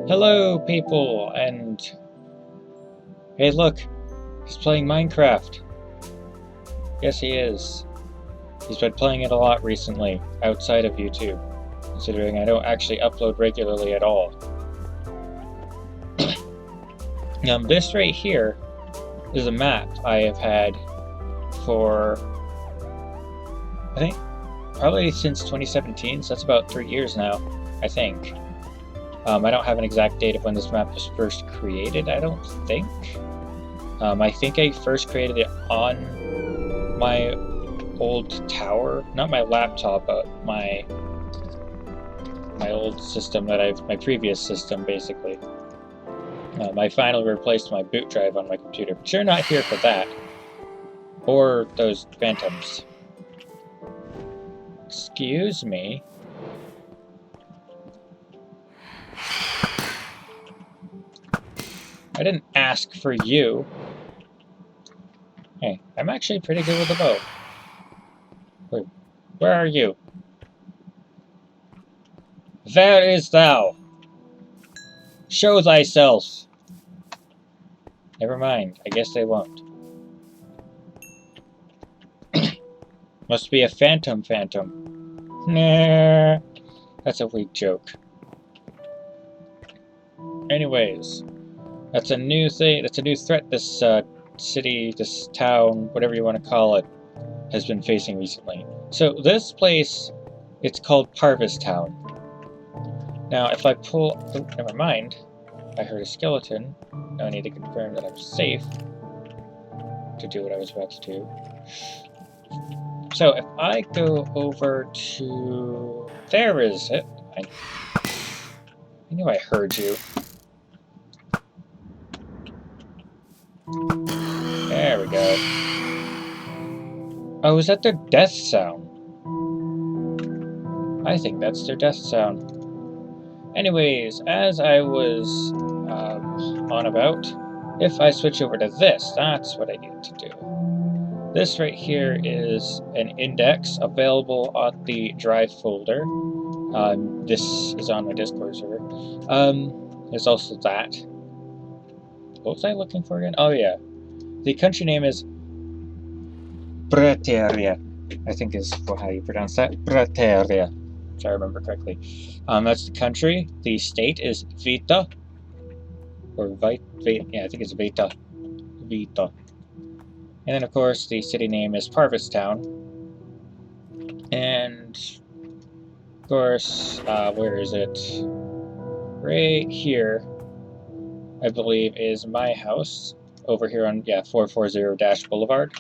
Hello, people, and hey, look, he's playing Minecraft. Yes, he is. He's been playing it a lot recently, outside of YouTube, considering I don't actually upload regularly at all. This right here is a map I have had for, I think, probably since 2017, so that's about 3 years now, I think. I don't have an exact date of when this map was first created, I don't think. I think I first created it on my old tower, not my laptop, but my old system my previous system, basically. I finally replaced my boot drive on my computer, but you're not here for that. Or those phantoms. Excuse me. I didn't ask for you. Hey, I'm actually pretty good with the bow. Wait, where are you? There is thou! Show thyself! Never mind, I guess they won't. Must be a phantom. Nah, that's a weak joke. Anyways, that's a new thing, that's a new threat this city, this town, whatever you want to call it, has been facing recently. So this place, it's called Parvus Town. Now if I pull, oh, never mind, I heard a skeleton. Now I need to confirm that I'm safe to do what I was about to do. So if I go over to, there is it. I knew I heard you. There we go. Oh, is that their death sound? I think that's their death sound. Anyways, as I was on about, if I switch over to this, that's what I need to do. This right here is an index available on the drive folder. This is on my Discord server. There's also that. What was I looking for again? Oh yeah. The country name is Prateria, I think is how you pronounce that. Prateria, if I remember correctly. That's the country. The state is Vita. Or yeah, I think it's Vita. Vita. And then, of course, the city name is Parvus Town. And, of course, where is it? Right here, I believe, is my house. Over here on, yeah, 440 Boulevard.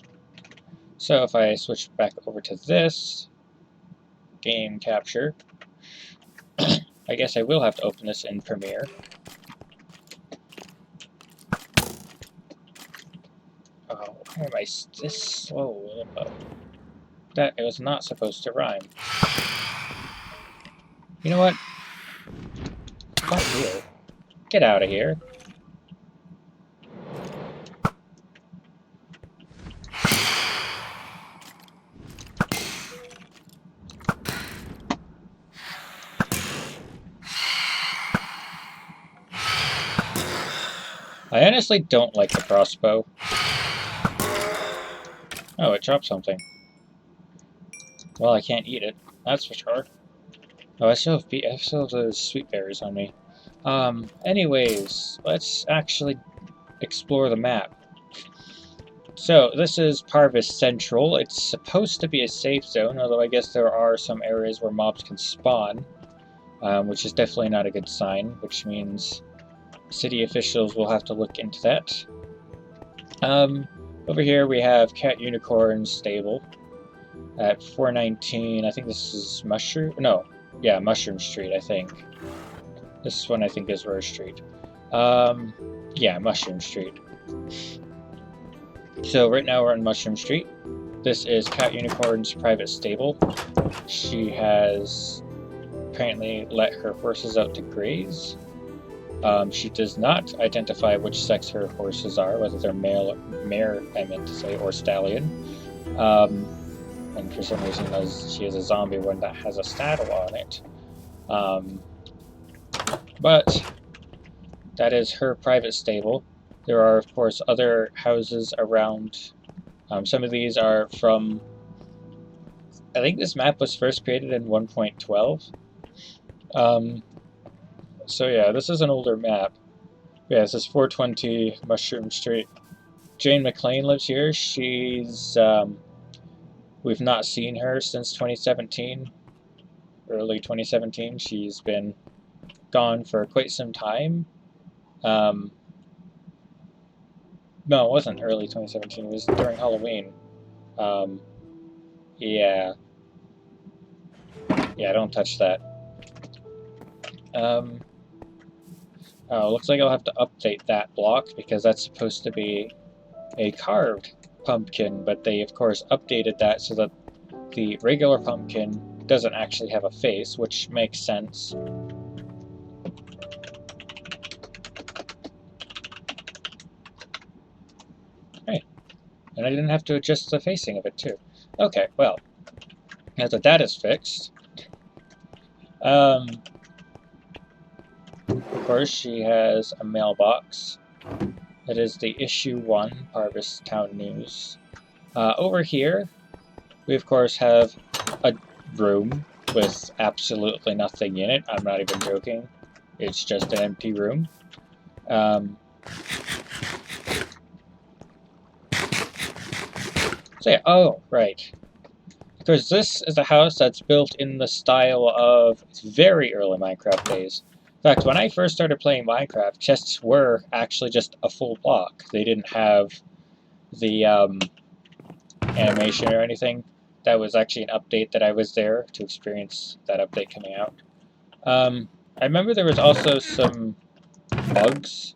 So if I switch back over to this, game capture, I guess I will have to open this in Premiere. Oh, why am I this slow? That it was not supposed to rhyme. You know what? Fuck you. Get out of here. I honestly don't like the crossbow. Oh, it dropped something. Well, I can't eat it, that's for sure. Oh, I still have those sweet berries on me. Anyways, let's actually explore the map. So, this is Parvus Central. It's supposed to be a safe zone, although I guess there are some areas where mobs can spawn, which is definitely not a good sign, which means city officials will have to look into that. Over here we have Cat Unicorn Stable at 419. I think this is Mushroom Street, I think. This one I think is Rose Street. Yeah, Mushroom Street. So right now we're on Mushroom Street. This is Cat Unicorn's private stable. She has apparently let her horses out to graze. She does not identify which sex her horses are, whether they're mare, I meant to say, or stallion. And for some reason, she has a zombie one that has a saddle on it. But That is her private stable. There are, of course, other houses around. Some of these are from... I think this map was first created in 1.12. So yeah, this is an older map. Yeah, this is 420 Mushroom Street. Jane McLean lives here. She's... we've not seen her since 2017. Early 2017. She's been gone for quite some time. No, it wasn't early 2017. It was during Halloween. Yeah. Yeah, don't touch that. Oh, looks like I'll have to update that block because that's supposed to be a carved pumpkin, but they, of course, updated that so that the regular pumpkin doesn't actually have a face, which makes sense. Hey, and I didn't have to adjust the facing of it, too. Okay, well, now that that is fixed, of course, she has a mailbox. It is the issue 1 Parvus Town News. Over here, we of course have a room with absolutely nothing in it. I'm not even joking. It's just an empty room. So yeah, oh, right. Because this is a house that's built in the style of very early Minecraft days. In fact, when I first started playing Minecraft, chests were actually just a full block. They didn't have the animation or anything. That was actually an update that I was there to experience that update coming out. I remember there was also some bugs.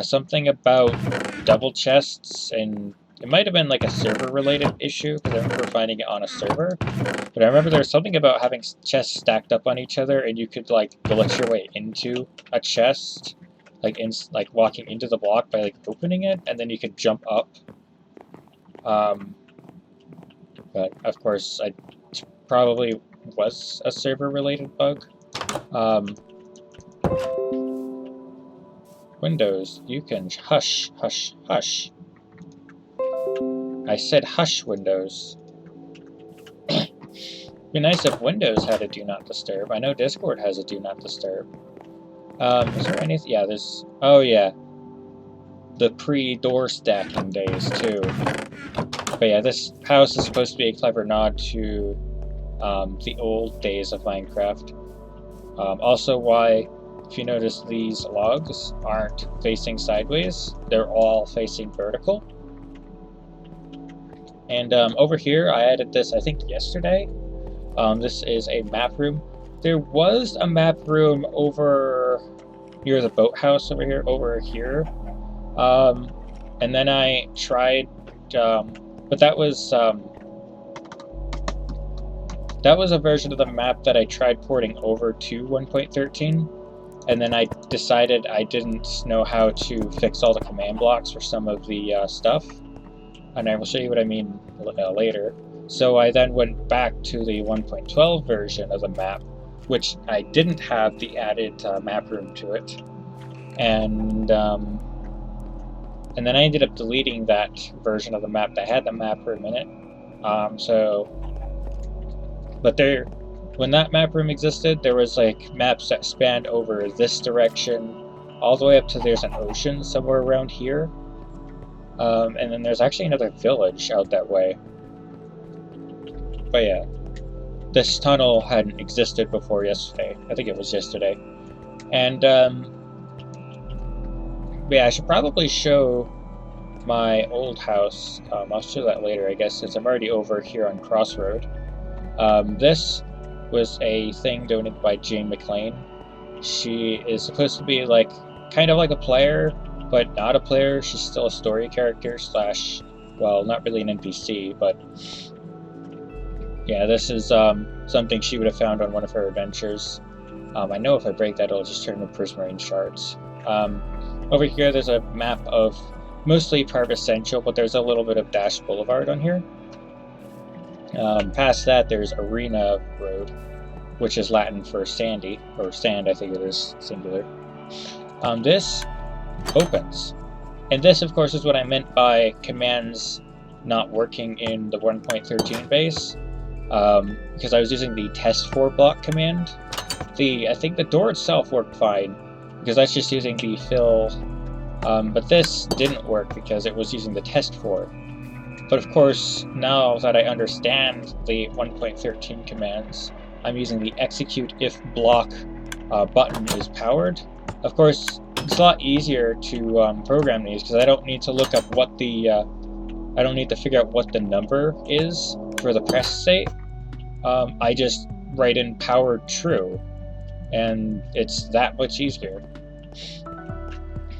Something about double chests, and it might have been like a server-related issue, because I remember finding it on a server. But I remember there was something about having chests stacked up on each other, and you could like glitch your way into a chest, like walking into the block by like opening it, and then you could jump up. But of course, it probably was a server-related bug. Windows, you can hush, hush, hush. I said hush, Windows. Be nice if Windows had a do not disturb. I know Discord has a do not disturb. Is there anything? Yeah, there's... Oh, yeah. The pre-door stacking days, too. But yeah, this house is supposed to be a clever nod to the old days of Minecraft. Also why, if you notice, these logs aren't facing sideways. They're all facing vertical. And over here, I added this, I think, yesterday. This is a map room. There was a map room over near the boathouse over here. And then I tried, but that was a version of the map that I tried porting over to 1.13, and then I decided I didn't know how to fix all the command blocks for some of the stuff, and I will show you what I mean later. So I then went back to the 1.12 version of the map, which I didn't have the added map room to it, and then I ended up deleting that version of the map that had the map room in it. But when that map room existed, there was like maps that spanned over this direction, all the way up to there's an ocean somewhere around here. And then there's actually another village out that way. But yeah, this tunnel hadn't existed before yesterday. I think it was yesterday. And yeah, I should probably show my old house. I'll show that later, I guess, since I'm already over here on Crossroad. This was a thing donated by Jane McLean. She is supposed to be like kind of like a player, but not a player. She's still a story character slash, well, not really an NPC, but yeah, this is something she would have found on one of her adventures. I know if I break that, it'll just turn into prismarine shards. Over here, there's a map of mostly Parvus Central, but there's a little bit of Dash Boulevard on here. Past that, there's Arena Road, which is Latin for sandy, or sand, I think it is, singular. this opens. And this, of course, is what I meant by commands not working in the 1.13 base, because I was using the test4 block command. I think the door itself worked fine, because that's just using the fill, but this didn't work because it was using the test4. But of course, now that I understand the 1.13 commands, I'm using the execute if block button is powered. Of course, it's a lot easier to program these because I don't need to look up what the I don't need to figure out what the number is for the press state. I just write in powered true, and it's that much easier.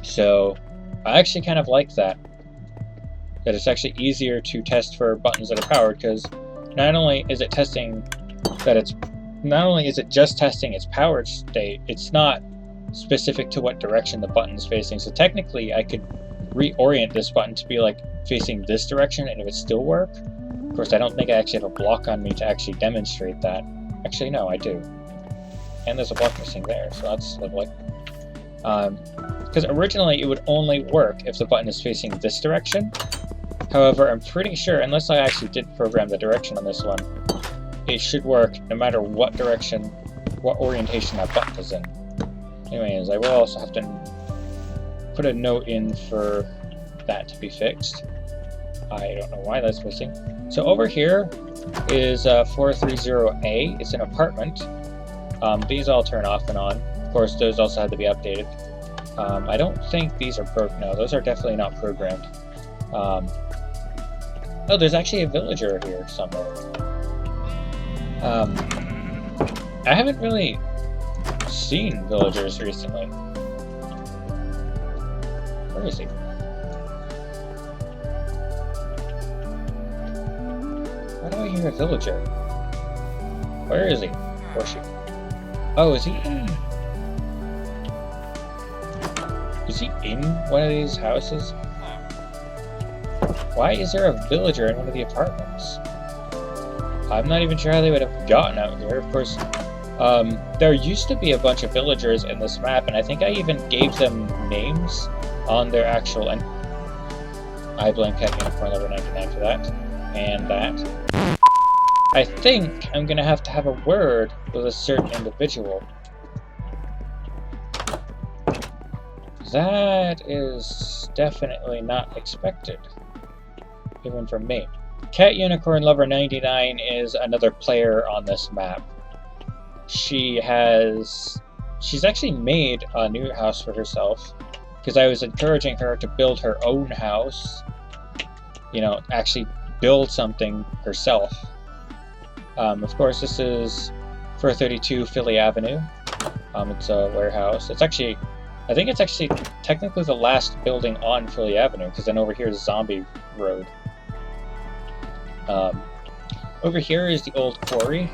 So I actually kind of like that it's actually easier to test for buttons that are powered, because not only is it just testing its powered state, it's not specific to what direction the button is facing. So technically I could reorient this button to be like facing this direction and it would still work. Of course, I don't think I actually have a block on me to actually demonstrate that. Actually, no, I do. And there's a block missing there, so that's lovely. Because originally it would only work if the button is facing this direction. However, I'm pretty sure, unless I actually did program the direction on this one, it should work no matter what direction, what orientation that button is in. Anyways, I will also have to put a note in for that to be fixed. I don't know why that's missing. So over here is 430A. It's an apartment. These all turn off and on. Of course, those also had to be updated. I don't think these are no, those are definitely not programmed. Oh, there's actually a villager here somewhere. I haven't really seen villagers recently. Where is he? Why do I hear a villager? Where is he? Or she? Oh, is he in? Is he in one of these houses? Why is there a villager in one of the apartments? I'm not even sure how they would have gotten out here. Of course, there used to be a bunch of villagers in this map, and I think I even gave them names on their actual... I blame Cat Unicorn Lover 99 for that. And that. I think I'm gonna have to have a word with a certain individual. That is definitely not expected, even from me. Cat Unicorn Lover 99 is another player on this map. She's actually made a new house for herself, because I was encouraging her to build her own house. You know, actually build something herself. Of course, this is 432 Philly Avenue. It's a warehouse. It's actually, I think it's actually technically the last building on Philly Avenue, because then over here is Zombie Road. Over here is the old quarry.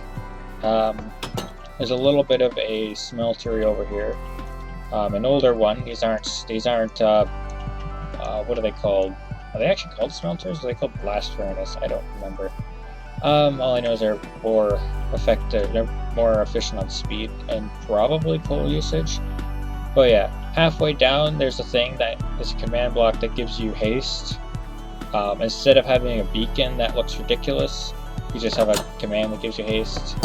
There's a little bit of a smeltery over here. An older one. These aren't what are they called? Are they actually called smelters? Or are they called blast furnace? I don't remember. All I know is they're more effective, they're more efficient on speed and probably coal usage. But yeah, halfway down there's a thing that is a command block that gives you haste. Instead of having a beacon that looks ridiculous, you just have a command that gives you haste.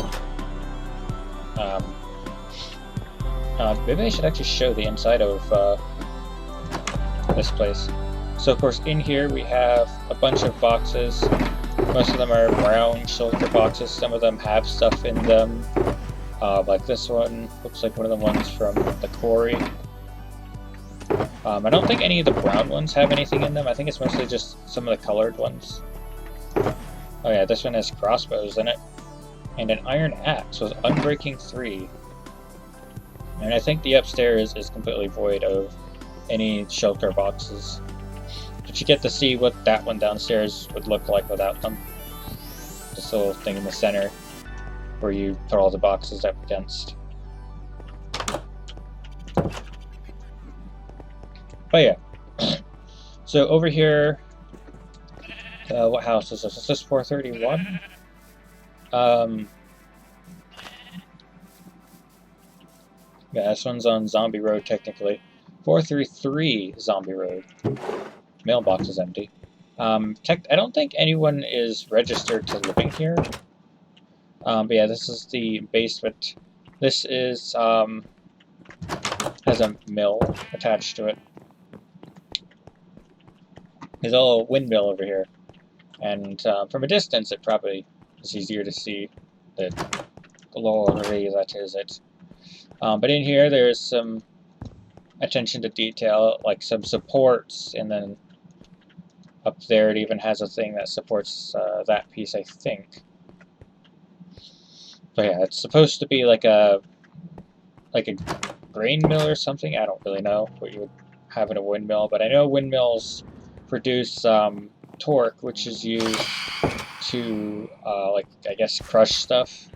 Maybe I should actually show the inside of this place. So of course in here we have a bunch of boxes. Most of them are brown shulker boxes. Some of them have stuff in them. Like this one, looks like one of the ones from the quarry. I don't think any of the brown ones have anything in them. I think it's mostly just some of the colored ones. Oh yeah, this one has crossbows in it. And an iron axe with Unbreaking 3. And I think the upstairs is completely void of any shelter boxes. But you get to see what that one downstairs would look like without them. This little thing in the center where you put all the boxes up against. But yeah. So over here, what house is this? Is this 431? Yeah, this one's on Zombie Road technically. 433 Zombie Road. Mailbox is empty. I don't think anyone is registered to living here. But yeah, this is the basement. This is, has a mill attached to it. There's a little windmill over here. And from a distance, it probably is easier to see the glory that is it. But in here, there's some attention to detail, like some supports, and then up there it even has a thing that supports that piece, I think. But yeah, it's supposed to be like a grain mill or something. I don't really know what you would have in a windmill, but I know windmills produce torque, which is used to like, I guess, crush stuff.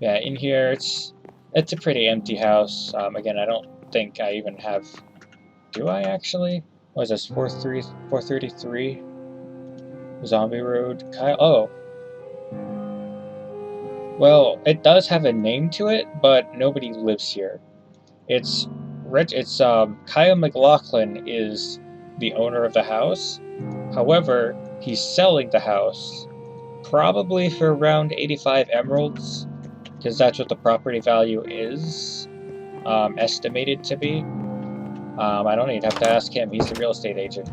Yeah, in here it's a pretty empty house. Again, I don't think I even have. Do I actually? What is this? 433 Zombie Road. Oh. Well, it does have a name to it, but nobody lives here. It's Kyle McLaughlin is the owner of the house. However, he's selling the house, probably for around 85 emeralds, because that's what the property value is estimated to be. I don't even have to ask him. He's the real estate agent.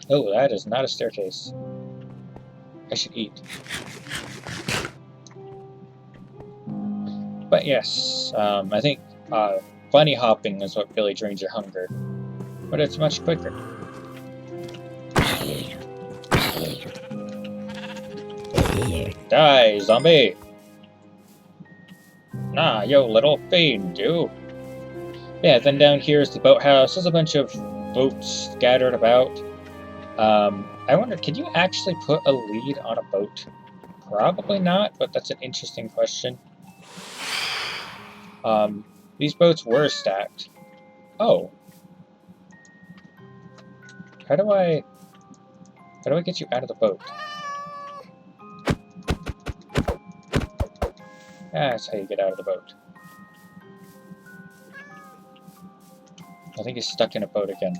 Oh, that is not a staircase. I should eat. But yes, I think bunny hopping is what really drains your hunger. But it's much quicker. Die, zombie! Nah, yo, little fiend, you! Yeah, then down here is the boathouse. There's a bunch of boats scattered about. I wonder, could you actually put a lead on a boat? Probably not, but that's an interesting question. These boats were stacked. Oh. How do I get you out of the boat? That's how you get out of the boat. I think he's stuck in a boat again.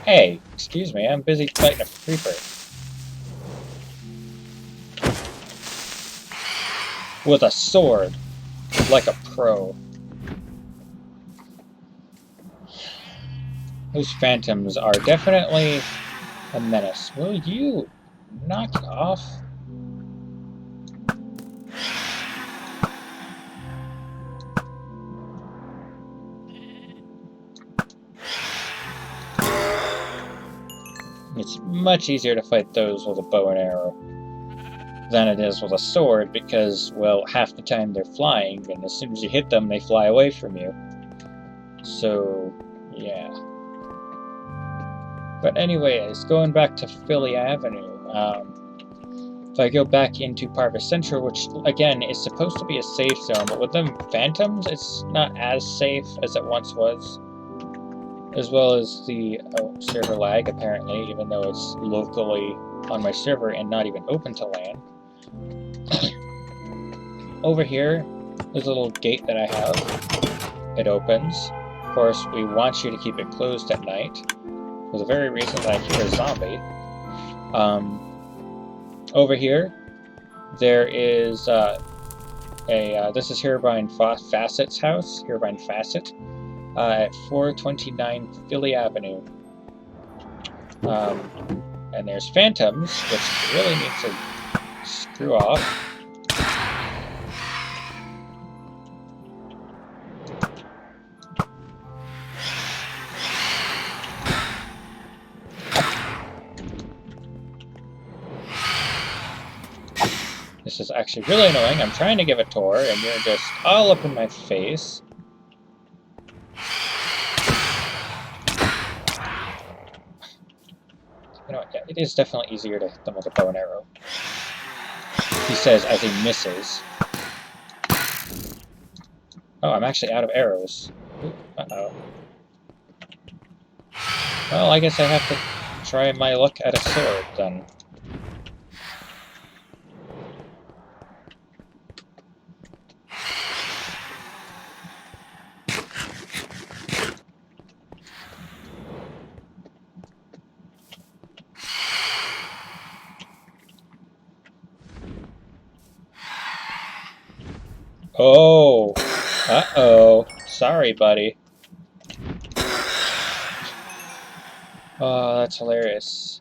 Hey, excuse me, I'm busy fighting a creeper. With a sword, like a pro. Those phantoms are definitely a menace. Will you knock it off? It's much easier to fight those with a bow and arrow than it is with a sword because, well, half the time they're flying, and as soon as you hit them, they fly away from you. So, yeah. But anyways, going back to Philly Avenue, if I go back into Parvus Central, which, again, is supposed to be a safe zone, but with them phantoms, it's not as safe as it once was. As well as the server lag, apparently, even though it's locally on my server and not even open to LAN. Over here, there's a little gate that I have. It opens. Of course, we want you to keep it closed at night, for the very reason that I hear a zombie. Over here, there is this is Herobrine Facet's house, Herobrine Facet. At 429 Philly Avenue. And there's phantoms, which really need to screw off. This is actually really annoying. I'm trying to give a tour, and you're just all up in my face. You know what, yeah, it is definitely easier to hit them with a bow and arrow. He says as he misses. Oh, I'm actually out of arrows. Ooh, uh-oh. Well, I guess I have to try my luck at a sword, then. Oh! Uh-oh. Sorry, buddy. Oh, that's hilarious.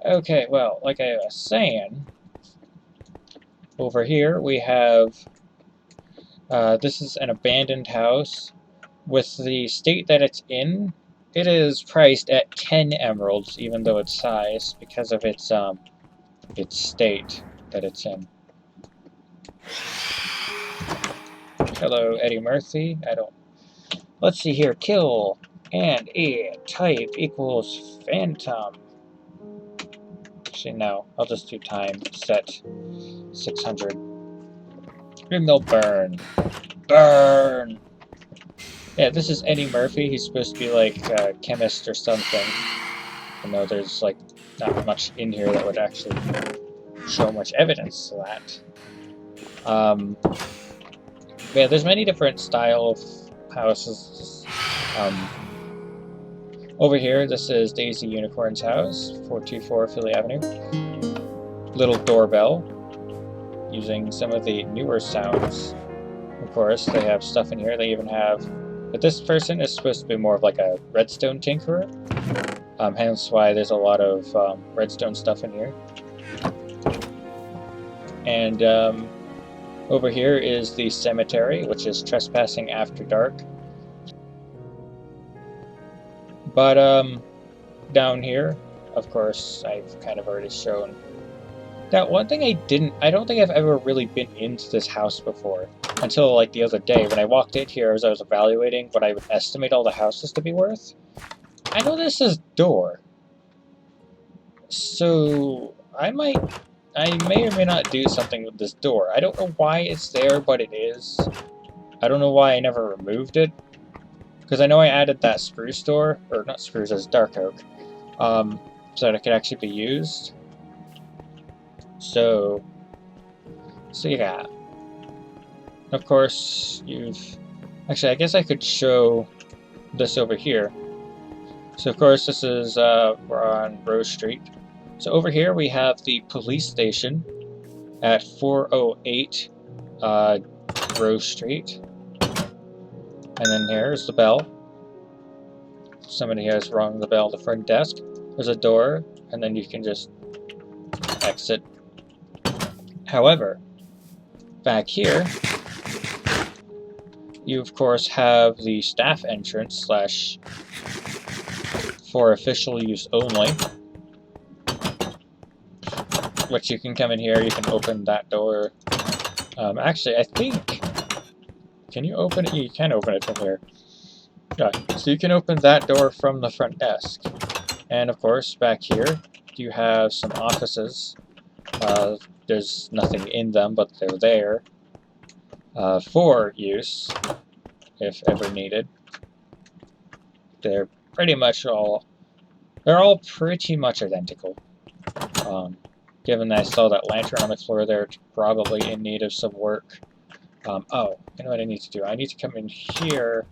Okay, well, like I was saying, over here we have, this is an abandoned house. With the state that it's in, it is priced at 10 emeralds, even though its size, because of its state that it's in. Hello, Eddie Murphy. Let's see here. Kill and a type equals phantom. Actually, no. I'll just do time set 600. And they'll burn. Burn! Yeah, this is Eddie Murphy. He's supposed to be like a chemist or something. You know, there's like not much in here that would actually show much evidence to that. Yeah, there's many different style of houses. Over here, this is Daisy Unicorn's house, 424 Philly Avenue. Little doorbell, using some of the newer sounds. Of course, they have stuff in here. They even have... But this person is supposed to be more of like a redstone tinkerer. Hence why there's a lot of redstone stuff in here. And over here is the cemetery, which is trespassing after dark. But down here, of course, I've kind of already shown. Now, one thing I don't think I've ever really been into this house before. Until like the other day, when I walked in here as I was evaluating what I would estimate all the houses to be worth. I know this is door. So I may or may not do something with this door. I don't know why it's there, but it is. I don't know why I never removed it. Because I know I added that spruce door, or not spruce, as dark oak, so that it could actually be used. So yeah. Of course, actually, I guess I could show this over here. So of course, this is, we're on Rose Street. So over here we have the police station at 408 Rose Street. And then here's the bell. Somebody has rung the bell at the front desk. There's a door, and then you can just exit. However, back here, you of course have the staff entrance / for official use only. Which you can come in here, you can open that door. Actually, I think... Can you open it? You can open it from here. Yeah, so you can open that door from the front desk. And of course, back here, you have some offices. There's nothing in them, but they're there. For use, if ever needed. They're pretty much all... They're all pretty much identical. Given that I saw that lantern on the floor there, it's probably in need of some work. Oh, you know what I need to do? I need to come in here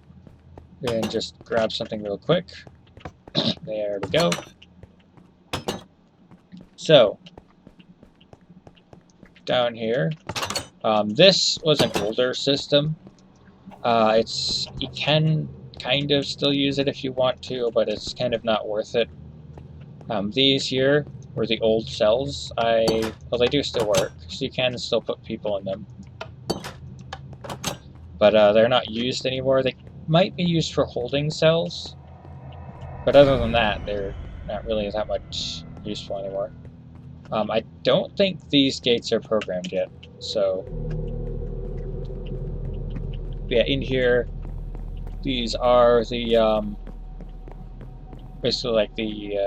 and just grab something real quick. There we go. So, down here, this was an older system. You can kind of still use it if you want to, but it's kind of not worth it. These here were the old cells. Well, they do still work, so you can still put people in them. But they're not used anymore. They might be used for holding cells, but other than that, they're not really that much useful anymore. I don't think these gates are programmed yet, so yeah, in here, these are the basically like the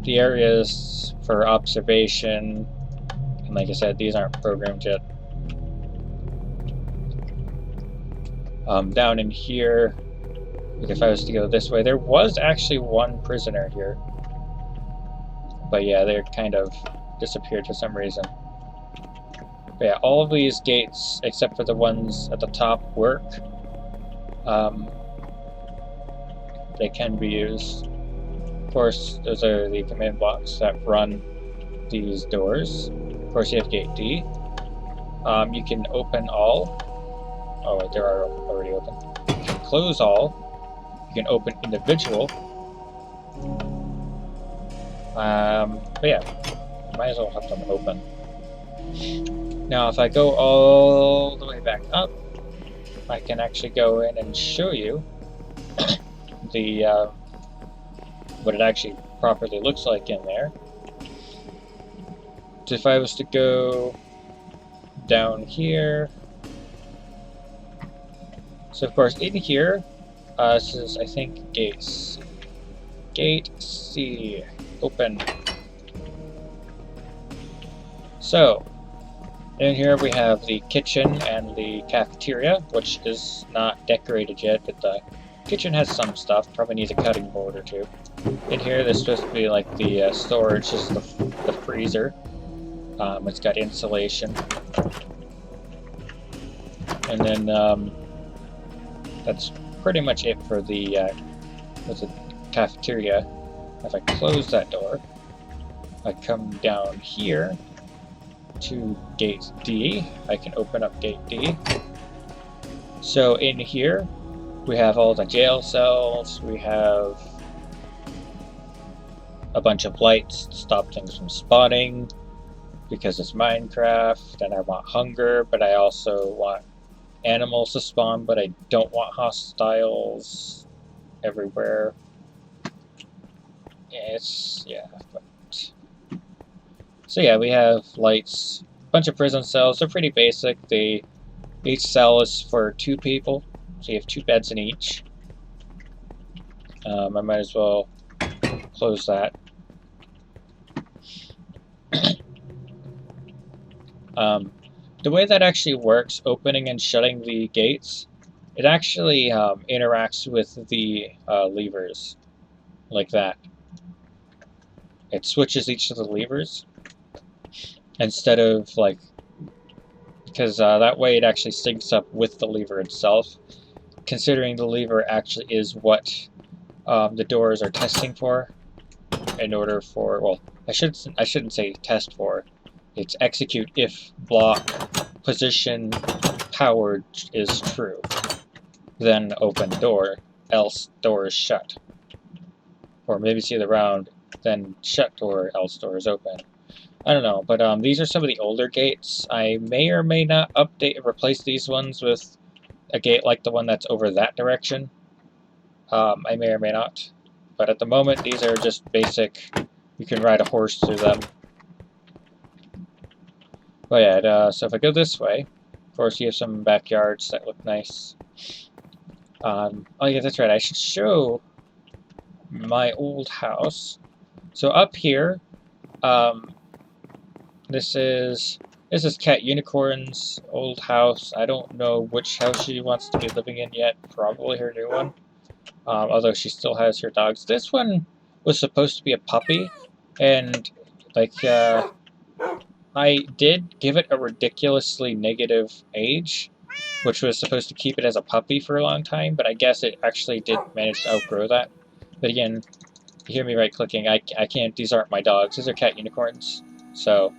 areas for observation, and like I said, these aren't programmed yet. Down in here, Like if I was to go this way, there was actually one prisoner here. But yeah, they're kind of disappeared for some reason. But yeah, all of these gates, except for the ones at the top, work. They can be used. Of course, those are the command blocks that run these doors. Of course, you have gate D. You can open all. Oh, wait, they are already open. You can close all. You can open individual. But yeah, might as well have them open. Now, if I go all the way back up, I can actually go in and show you the what it actually properly looks like in there. So if I was to go down here, so of course in here, this is I think gate C, open. So in here we have the kitchen and the cafeteria, which is not decorated yet, but the kitchen has some stuff, probably needs a cutting board or two. In here there's supposed to be like the storage, just the freezer. It's got insulation. And then that's pretty much it for the cafeteria. If I close that door, I come down here to gate D. I can open up gate D. So in here we have all the jail cells, we have a bunch of lights to stop things from spawning because it's Minecraft and I want hunger, but I also want animals to spawn, but I don't want hostiles everywhere. So yeah, we have lights, a bunch of prison cells. They're pretty basic. Each cell is for 2 people, so you have 2 beds in each. I might as well close that. The way that actually works, opening and shutting the gates, it actually interacts with the levers, like that. It switches each of the levers instead of like, because that way it actually syncs up with the lever itself, considering the lever actually is what the doors are testing for in order for, well, I shouldn't say test for, it's execute if block position powered is true, then open door, else door is shut. Or maybe it's the other round, then shut door, else door is open. I don't know, but these are some of the older gates. I may or may not update or replace these ones with a gate like the one that's over that direction. I may or may not. But at the moment, these are just basic, you can ride a horse through them. But yeah, so if I go this way, of course you have some backyards that look nice. Oh yeah, that's right, I should show my old house. So up here, this is Cat Unicorn's old house. I don't know which house she wants to be living in yet, probably her new one. Although she still has her dogs. This one was supposed to be a puppy, and like, I did give it a ridiculously negative age, which was supposed to keep it as a puppy for a long time, but I guess it actually did manage to outgrow that. But again, you hear me right clicking, I can't, these aren't my dogs, these are cat unicorns. So,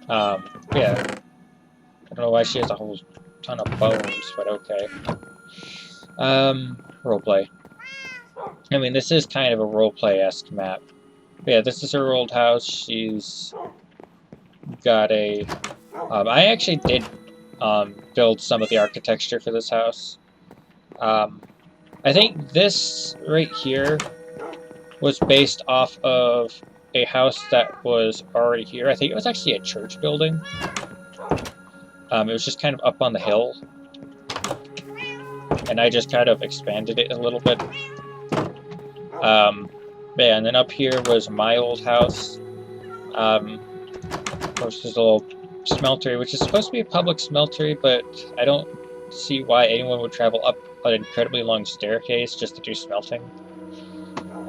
yeah. I don't know why she has a whole ton of bones, but okay. Roleplay. I mean, this is kind of a roleplay-esque map. But yeah, this is her old house. She's got a... I actually did build some of the architecture for this house. I think this right here was based off of a house that was already here. I think it was actually a church building. It was just kind of up on the hill. And I just kind of expanded it a little bit. Yeah, and then up here was my old house. Of course, there's a little smeltery, which is supposed to be a public smeltery, but I don't see why anyone would travel up an incredibly long staircase just to do smelting.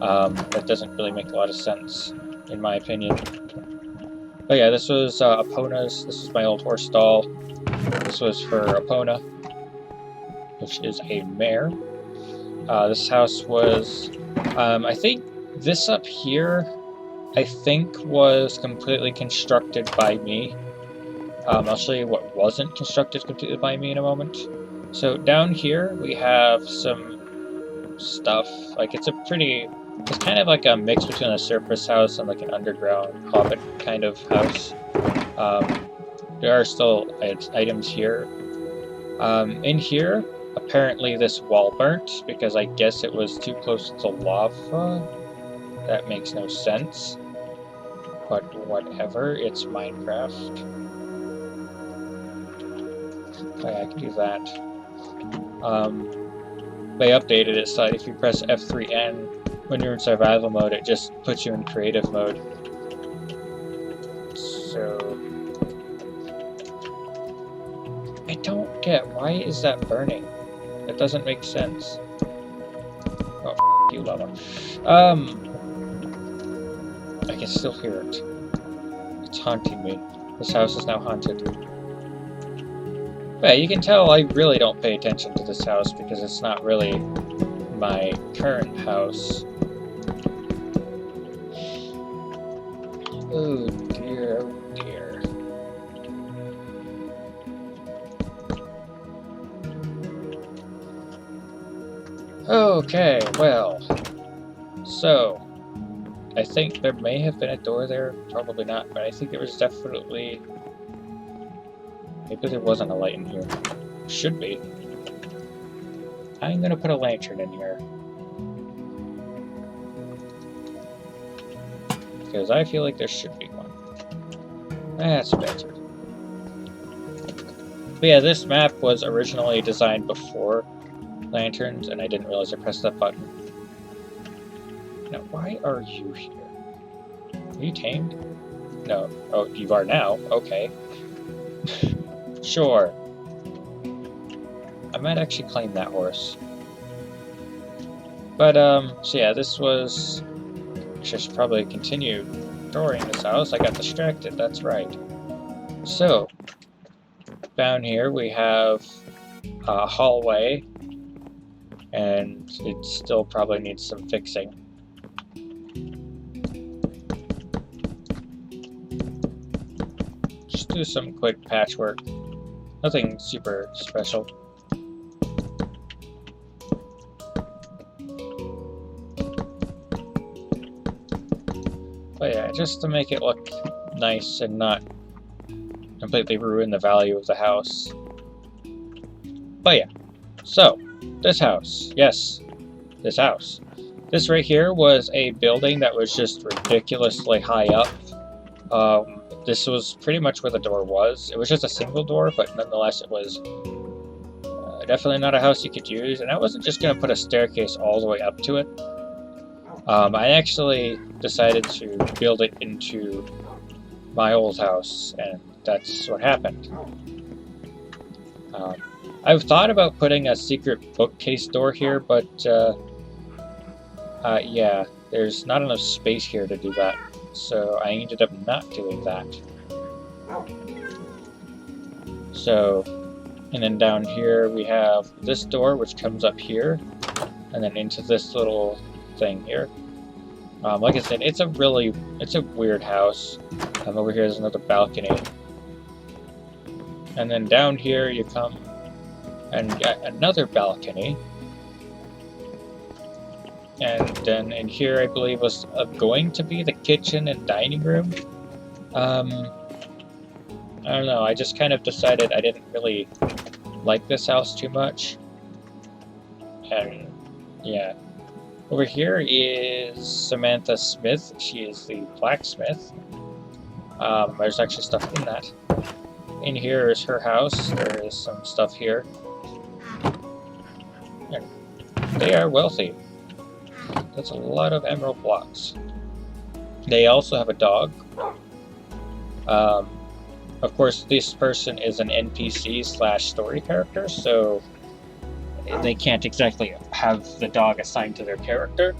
That doesn't really make a lot of sense, in my opinion. But yeah, this was Epona's. This is my old horse stall. This was for Epona, which is a mare. This house was, I think this up here, I think was completely constructed by me. I'll show you what wasn't constructed completely by me in a moment. So down here we have some stuff. Like it's kind of like a mix between a surface house and like an underground hobbit kind of house. There are still items here. In here, apparently this wall burnt because I guess it was too close to the lava. That makes no sense. But whatever, it's Minecraft. Okay, I can do that. They updated it so if you press F3N when you're in survival mode, it just puts you in creative mode. So I don't get, why is that burning? That doesn't make sense. Oh, you lava. I can still hear it. It's haunting me. This house is now haunted. But yeah, you can tell I really don't pay attention to this house because it's not really my current house. Oh dear, oh dear. Okay, well, so I think there may have been a door there, probably not, but I think there was definitely, maybe there wasn't a light in here. Should be. I'm gonna put a lantern in here. Because I feel like there should be one. That's better. But yeah, this map was originally designed before lanterns, and I didn't realize I pressed that button. Now, why are you here? Are you tamed? No. Oh, you are now? Okay. Sure. I might actually claim that horse. But, so yeah, this was... I should probably continue touring this house. I got distracted, that's right. So, down here we have a hallway, and it still probably needs some fixing. Just do some quick patchwork. Nothing super special. But yeah, just to make it look nice and not completely ruin the value of the house. But yeah, so, this house. Yes, this house. This right here was a building that was just ridiculously high up. This was pretty much where the door was. It was just a single door, but nonetheless it was definitely not a house you could use. And I wasn't just going to put a staircase all the way up to it. I actually decided to build it into my old house, and that's what happened. I've thought about putting a secret bookcase door here, but yeah, there's not enough space here to do that, so I ended up not doing that. So, and then down here we have this door, which comes up here, and then into this little thing here. Like I said, it's a weird house. Over here is another balcony. And then down here you come and get another balcony. And then in here I believe was going to be the kitchen and dining room. I don't know, I just kind of decided I didn't really like this house too much. And yeah. Over here is Samantha Smith. She is the blacksmith. There's actually stuff in that. In here is her house. There is some stuff here. And they are wealthy. That's a lot of emerald blocks. They also have a dog. Of course, this person is an NPC / story character, so they can't exactly have the dog assigned to their character.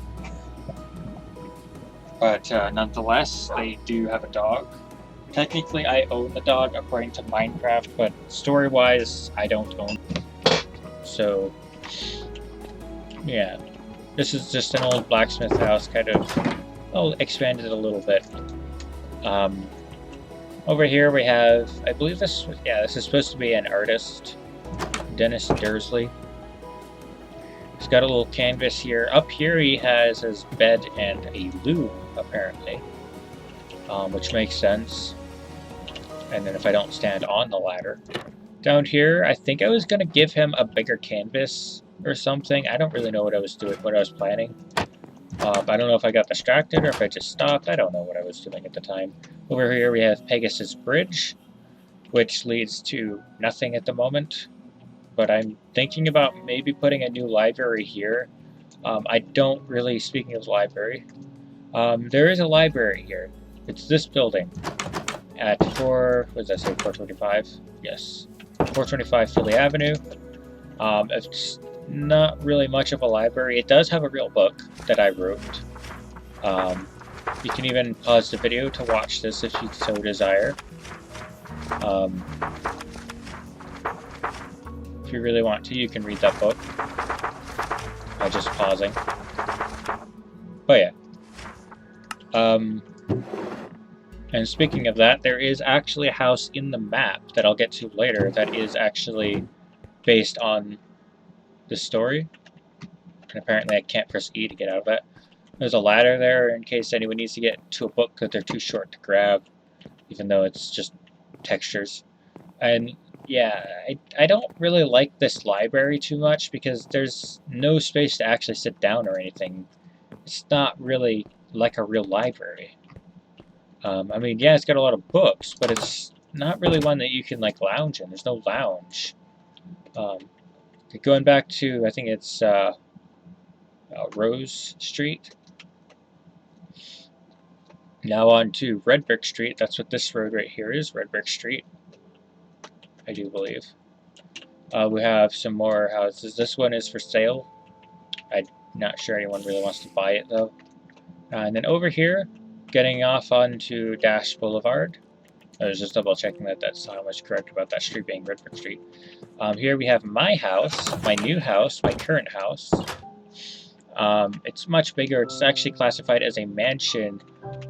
But nonetheless, they do have a dog. Technically, I own the dog according to Minecraft, but story-wise, I don't own it. So, yeah. This is just an old blacksmith house, kind of, well, expanded a little bit. Over here we have, I believe this is supposed to be an artist, Dennis Dursley. He's got a little canvas here. Up here he has his bed and a loom, apparently, which makes sense. And then if I don't stand on the ladder. Down here, I think I was going to give him a bigger canvas or something. I don't really know what I was doing, what I was planning. I don't know if I got distracted or if I just stopped. I don't know what I was doing at the time. Over here we have Pegasus Bridge, which leads to nothing at the moment. But I'm thinking about maybe putting a new library here. I don't really, speaking of library, there is a library here. It's this building at 425? Yes, 425 Philly Avenue. It's not really much of a library. It does have a real book that I wrote. You can even pause the video to watch this if you so desire. If you really want to, you can read that book by just pausing. But yeah. And speaking of that, there is actually a house in the map that I'll get to later that is actually based on the story. And apparently I can't press E to get out of it. There's a ladder there in case anyone needs to get to a book because they're too short to grab, even though it's just textures. And yeah, I don't really like this library too much because there's no space to actually sit down or anything. It's not really like a real library. I mean, yeah, it's got a lot of books, but it's not really one that you can, like, lounge in. There's no lounge. Going back to, I think it's Rose Street. Now on to Red Brick Street. That's what this road right here is, Red Brick Street, I do believe. We have some more houses. This one is for sale. I'm not sure anyone really wants to buy it, though. And then over here, getting off onto Dash Boulevard. I was just double checking that that's how much correct about that street being Red Brick Street. Here we have my house, my new house, my current house. It's much bigger. It's actually classified as a mansion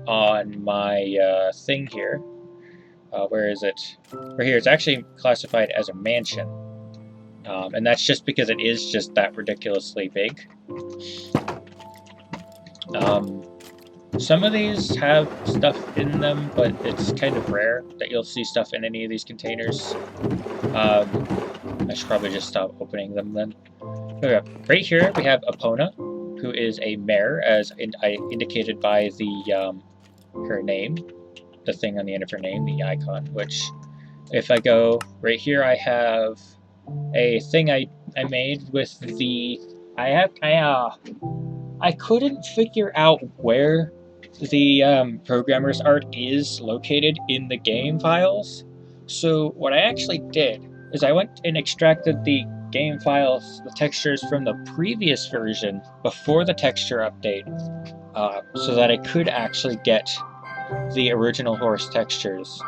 on my thing here. Where is it? Right here. It's actually classified as a mansion. And that's just because it is just that ridiculously big. Some of these have stuff in them, but it's kind of rare that you'll see stuff in any of these containers. I should probably just stop opening them then. Okay, right here we have Epona, who is a mare, as indicated by the her name, the thing on the end of her name, the icon. Which, if I go right here, I have a thing I made with the I couldn't figure out where the programmer's art is located in the game files. So what I actually did is I went and extracted the game files, the textures from the previous version before the texture update, so that I could actually get the original horse textures.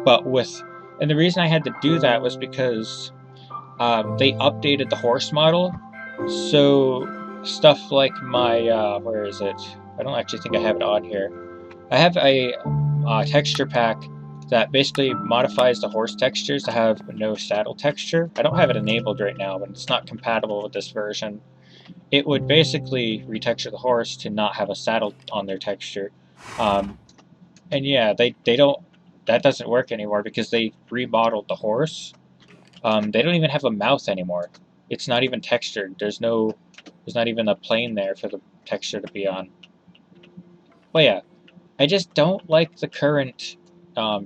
And the reason I had to do that was because they updated the horse model, so stuff like my, where is it? I don't actually think I have it on here. I have a texture pack that basically modifies the horse textures to have no saddle texture. I don't have it enabled right now, but it's not compatible with this version. It would basically retexture the horse to not have a saddle on their texture. And yeah, they don't, that doesn't work anymore because they remodeled the horse. They don't even have a mouth anymore. It's not even textured. There's not even a plane there for the texture to be on. But yeah, I just don't like the current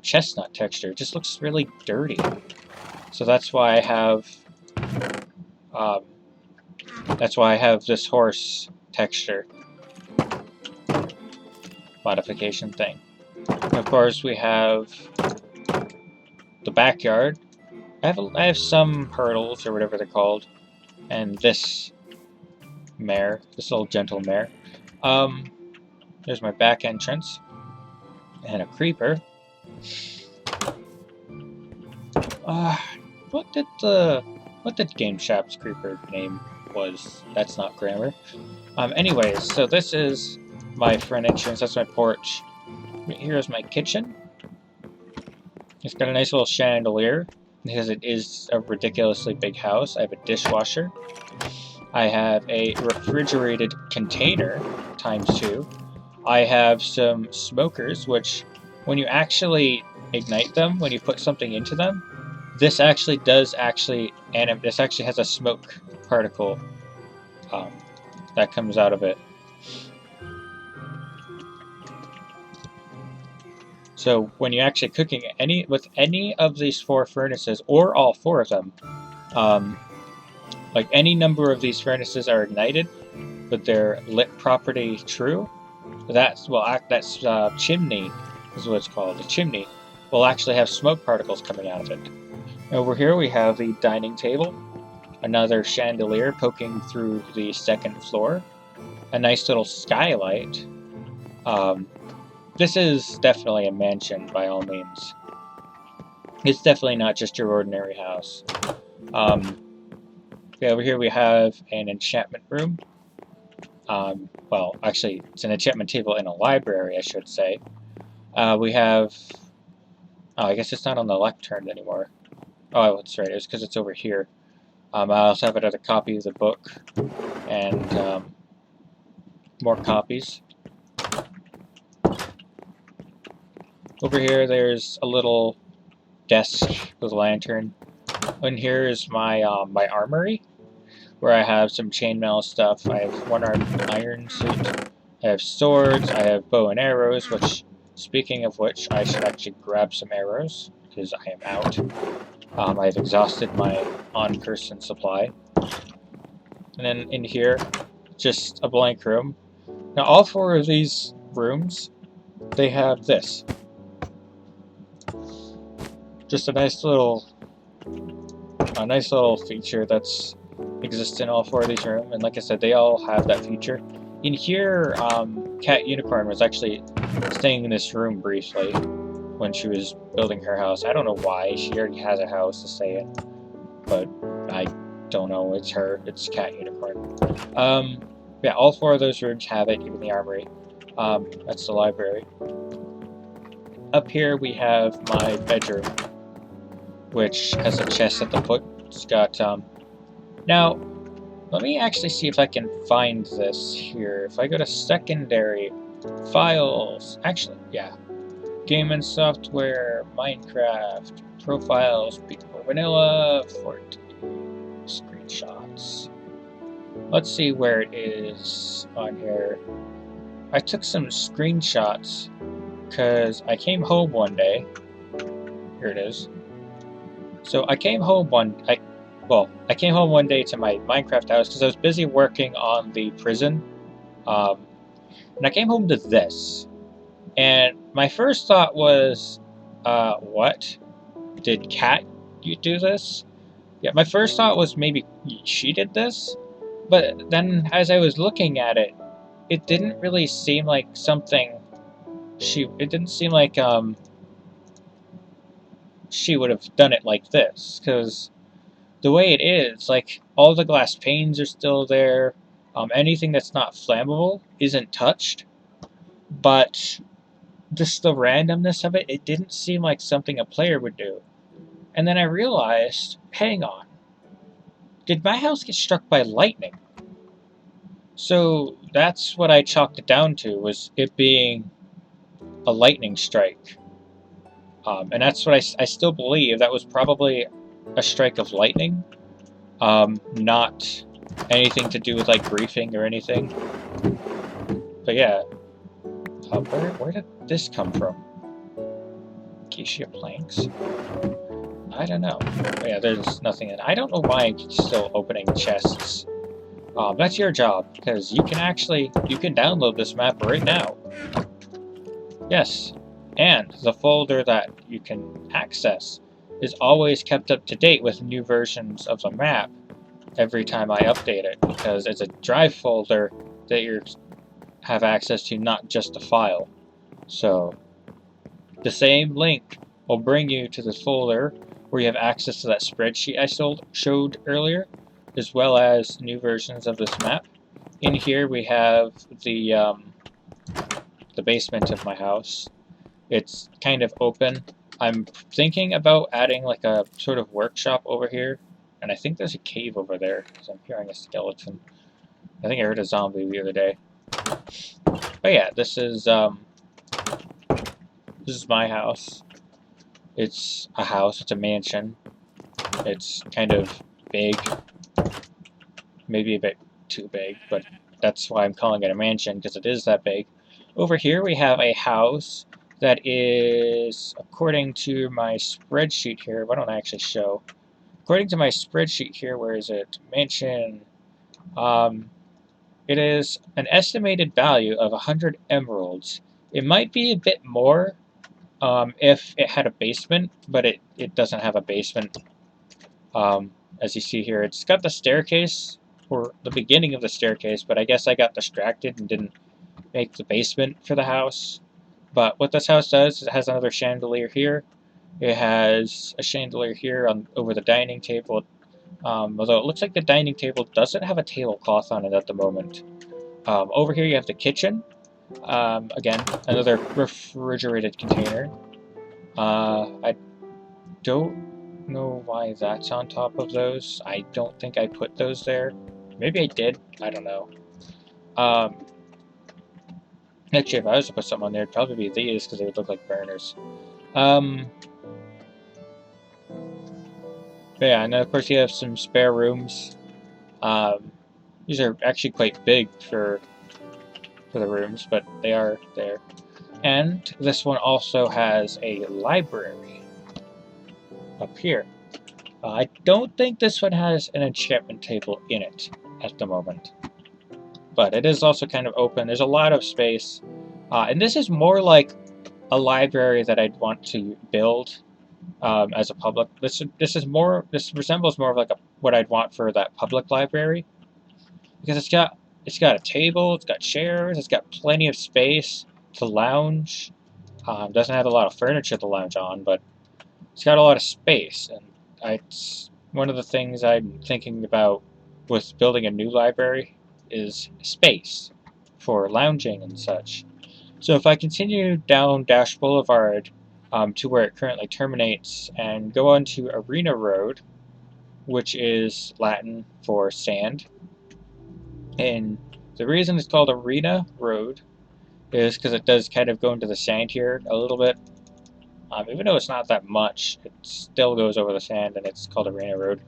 chestnut texture. It just looks really dirty. So that's why I have this horse texture modification thing. And of course, we have the backyard. I have some hurdles or whatever they're called, and this mare, this little gentle mare. There's my back entrance, and a creeper. What did Game Shop's creeper name was? That's not grammar. Anyways, so this is my front entrance. That's my porch. Here's my kitchen. It's got a nice little chandelier because it is a ridiculously big house. I have a dishwasher. I have a refrigerated container ×2. I have some smokers, which when you actually ignite them, when you put something into them, this actually has a smoke particle that comes out of it. So when you're actually cooking with any of these 4 furnaces, or all 4 of them, like any number of these furnaces are ignited, but their lit property true, that's chimney is what it's called. The chimney will actually have smoke particles coming out of it. Over here we have the dining table, another chandelier poking through the 2nd floor, a nice little skylight. This is definitely a mansion by all means. It's definitely not just your ordinary house. Over here we have an enchantment room. Well, actually, it's an enchantment table in a library, I should say. We have... Oh, I guess it's not on the lectern anymore. Oh, that's right. It's because it's over here. I also have another copy of the book. And more copies. Over here, there's a little desk with a lantern. And here is my my armory, where I have some chainmail stuff. I have one-armed iron suit. I have swords. I have bow and arrows, which, speaking of which, I should actually grab some arrows, because I am out. I've exhausted my on-person supply. And then in here, just a blank room. Now, all 4 of these rooms, they have this. Just a nice little feature that's exists in all 4 of these rooms, and like I said, they all have that feature. In here, Cat Unicorn was actually staying in this room briefly when she was building her house. I don't know why. She already has a house to stay in, but I don't know. It's her. It's Cat Unicorn. Yeah, all 4 of those rooms have it, even the armory. That's the library. Up here we have my bedroom, which has a chest at the foot. It's got, now, let me actually see if I can find this here. If I go to secondary files, actually, yeah. Game and software, Minecraft, profiles, Peekofwar vanilla, 14 screenshots. Let's see where it is on here. I took some screenshots because I came home one day. Here it is. So I came home one day to my Minecraft house because I was busy working on the prison. And I came home to this. And my first thought was, what? Did Cat you do this? Yeah, my first thought was maybe she did this. But then as I was looking at it, it didn't really seem like something it didn't seem like she would have done it like this, because the way it is, like, all the glass panes are still there, anything that's not flammable isn't touched, but just the randomness of it, it didn't seem like something a player would do. And then I realized, hang on, did my house get struck by lightning? So that's what I chalked it down to, was it being a lightning strike. And that's what I still believe. That was probably a strike of lightning. Not anything to do with, like, griefing or anything. But yeah. Where did this come from? Acacia planks? I don't know. But yeah, there's nothing in it. I don't know why I'm still opening chests. That's your job, because you can download this map right now. Yes. And the folder that you can access is always kept up to date with new versions of the map. every time I update it, because it's a drive folder that you have access to, not just a file. So the same link will bring you to this folder where you have access to that spreadsheet I showed earlier, as well as new versions of this map. In here we have the basement of my house. It's kind of open. I'm thinking about adding like a sort of workshop over here, and I think there's a cave over there because I'm hearing a skeleton. I think I heard a zombie the other day. But yeah, this is my house. It's a house. It's a mansion. It's kind of big, maybe a bit too big, but that's why I'm calling it a mansion, because it is that big. Over here we have a house that is, according to my spreadsheet here, why don't I actually show? According to my spreadsheet here, where is it? Mansion. It is an estimated value of 100 emeralds. It might be a bit more if it had a basement, but it doesn't have a basement. As you see here, it's got the staircase, or the beginning of the staircase, but I guess I got distracted and didn't make the basement for the house. But what this house does is it has another chandelier here. It has a chandelier here over the dining table, although it looks like the dining table doesn't have a tablecloth on it at the moment. Over here you have the kitchen. Again, another refrigerated container. I don't know why that's on top of those. I don't think I put those there. Maybe I did. I don't know. Actually, if I was to put something on there, it'd probably be these, because they would look like burners. But yeah, and then of course you have some spare rooms. These are actually quite big for the rooms, but they are there. And this one also has a library up here. I don't think this one has an enchantment table in it at the moment. But it is also kind of open. There's a lot of space. And this is more like a library that I'd want to build as a public. This resembles more of like what I'd want for that public library, because it's got a table, it's got chairs, it's got plenty of space to lounge. Doesn't have a lot of furniture to lounge on, but it's got a lot of space, and it's one of the things I'm thinking about with building a new library is space for lounging and such. So if I continue down Dash Boulevard to where it currently terminates and go on to Arena Road, which is Latin for sand, and the reason it's called Arena Road is because it does kind of go into the sand here a little bit. Even though it's not that much, it still goes over the sand, and it's called Arena Road.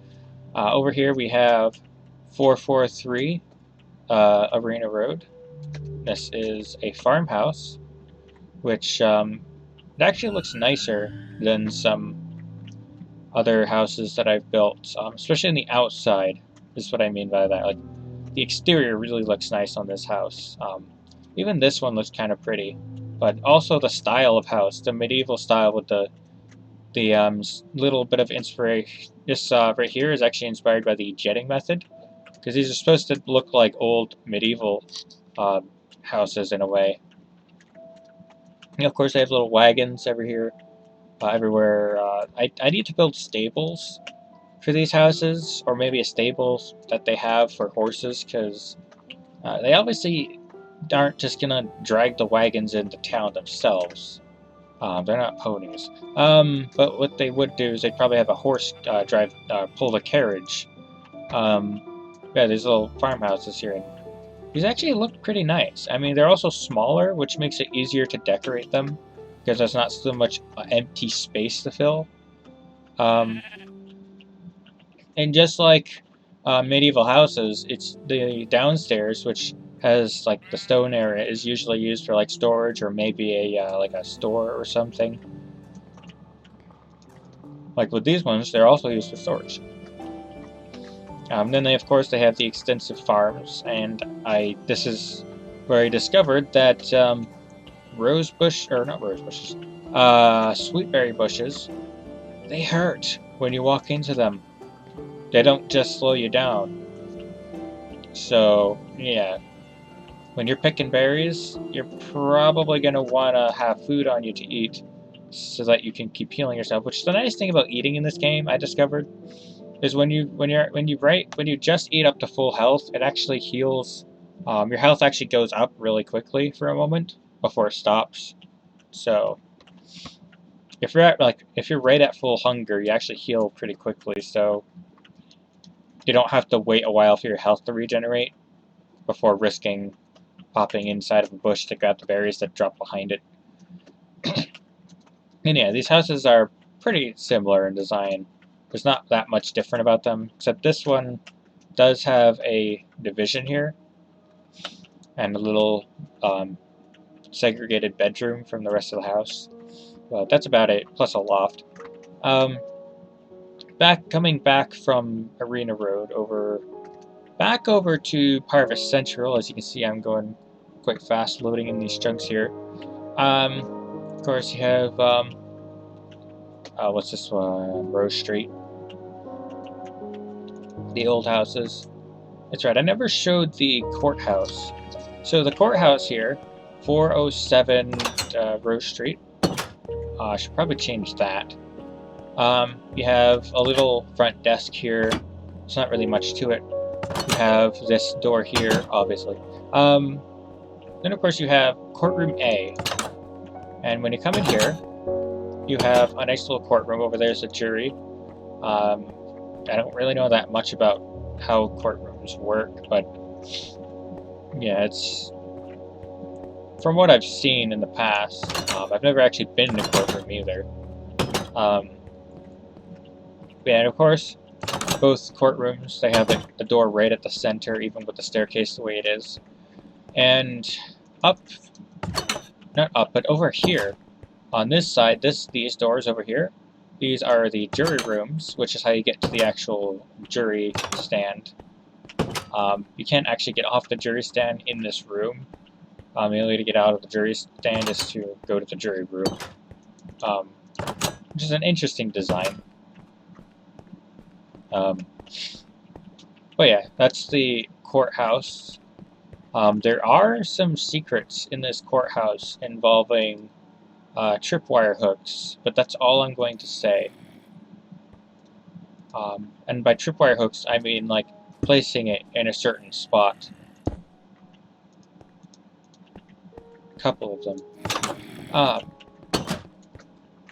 Over here we have 443 Arena Road. This is a farmhouse, which it actually looks nicer than some other houses that I've built, especially on the outside, is what I mean by that. Like, the exterior really looks nice on this house. Even this one looks kind of pretty, but also the style of house, the medieval style with the little bit of inspiration. This right here is actually inspired by the jetting method, because these are supposed to look like old medieval houses in a way. And of course, they have little wagons everywhere. I need to build stables for these houses, or maybe a stable that they have for horses, because they obviously aren't just gonna drag the wagons into town themselves. They're not ponies. But what they would do is they'd probably have a horse pull the carriage. Yeah, there's little farmhouses here, and these actually look pretty nice. I mean, they're also smaller, which makes it easier to decorate them, because there's not so much empty space to fill. And just like medieval houses, it's the downstairs, which has like the stone area, is usually used for like storage, or maybe a like a store or something. Like with these ones, they're also used for storage. Then of course they have the extensive farms, and this is where I discovered that sweetberry bushes, they hurt when you walk into them. They don't just slow you down. So, yeah. When you're picking berries, you're probably going to want to have food on you to eat so that you can keep healing yourself. Which is the nice thing about eating in this game, I discovered, is when you just eat up to full health, it actually heals. Your health actually goes up really quickly for a moment before it stops. So if you're right at full hunger, you actually heal pretty quickly. So you don't have to wait a while for your health to regenerate before risking popping inside of a bush to grab the berries that drop behind it. And yeah, these houses are pretty similar in design. There's not that much different about them, except this one does have a division here and a little segregated bedroom from the rest of the house. But that's about it, plus a loft. Coming back from Arena Road back over to Parvus Central. As you can see, I'm going quite fast loading in these chunks here. Of course, you have what's this one? Rose Street. The old houses. That's right, I never showed the courthouse. So the courthouse here, 407 Rose Street. I should probably change that. You have a little front desk here. It's not really much to it. You have this door here, obviously. Then of course you have courtroom A. And when you come in here, you have a nice little courtroom. Over there's a jury. I don't really know that much about how courtrooms work, but yeah, it's from what I've seen in the past. I've never actually been in a courtroom either. Yeah, and of course, both courtrooms, they have a door right at the center, even with the staircase the way it is. And not up, but over here, on this side, these doors over here, these are the jury rooms, which is how you get to the actual jury stand. You can't actually get off the jury stand in this room. The only way to get out of the jury stand is to go to the jury room, which is an interesting design. But yeah, that's the courthouse. There are some secrets in this courthouse involving tripwire hooks, but that's all I'm going to say. And by tripwire hooks, I mean like placing it in a certain spot. A couple of them.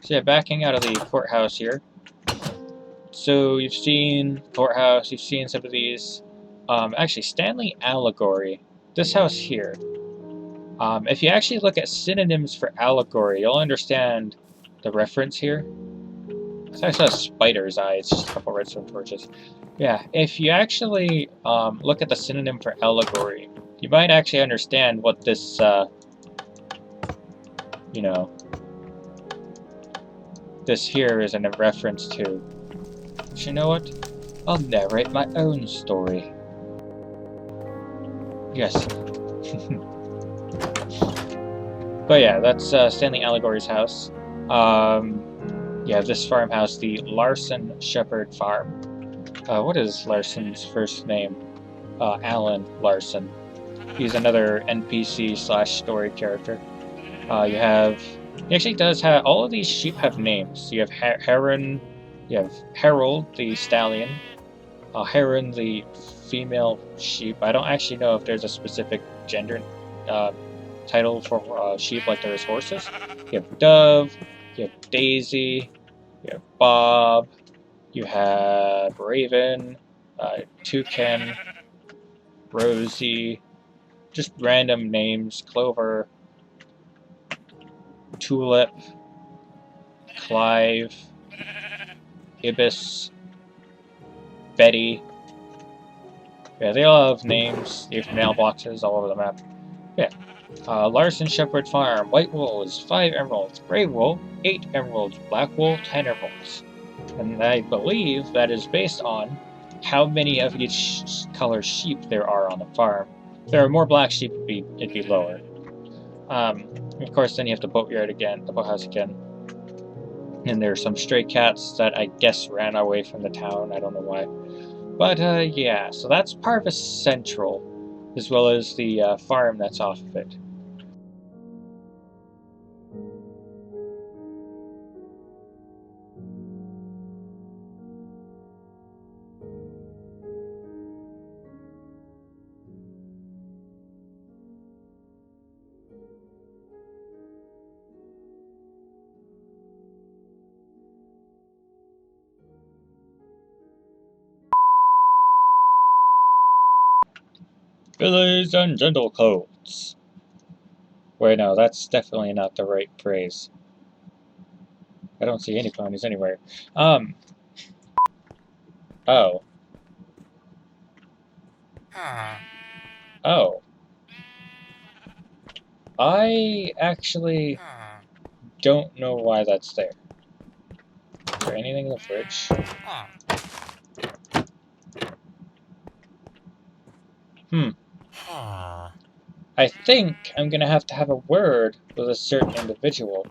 So yeah, backing out of the courthouse here. So you've seen courthouse, you've seen some of these. Actually, Stanley Allegory. This house here. If you actually look at synonyms for allegory, you'll understand the reference here. It's actually a spider's eye. It's just a couple redstone torches. Yeah, if you actually look at the synonym for allegory, you might actually understand what this, this here is in a reference to. But you know what? I'll narrate my own story. Yes. But yeah, that's Stanley Allegory's house. Yeah, this farmhouse, the Larson Shepherd Farm. What is Larson's first name? Alan Larson. He's another NPC / story character. He actually does have, all of these sheep have names. You have Heron, you have Harold the stallion, Heron the female sheep. I don't actually know if there's a specific gender title for sheep like there is horses. You have Dove, you have Daisy, you have Bob, you have Raven, Toucan, Rosie, just random names, Clover, Tulip, Clive, Ibis, Betty. Yeah, they all have names. They have mailboxes all over the map. Yeah. Larson Shepherd Farm. White wool is 5 emeralds. Gray wool, 8 emeralds. Black wool, 10 emeralds. And I believe that is based on how many of each color sheep there are on the farm. If there are more black sheep, it'd be lower. Of course, then you have the boatyard again, the boathouse again. And there are some stray cats that I guess ran away from the town. I don't know why. But, yeah, so that's Parvus Central, as well as the farm that's off of it. Fillies and gentlecoats. Wait, no, that's definitely not the right phrase. I don't see any ponies anywhere. Oh. Oh. I actually don't know why that's there. Is there anything in the fridge? I think I'm gonna have to have a word with a certain individual.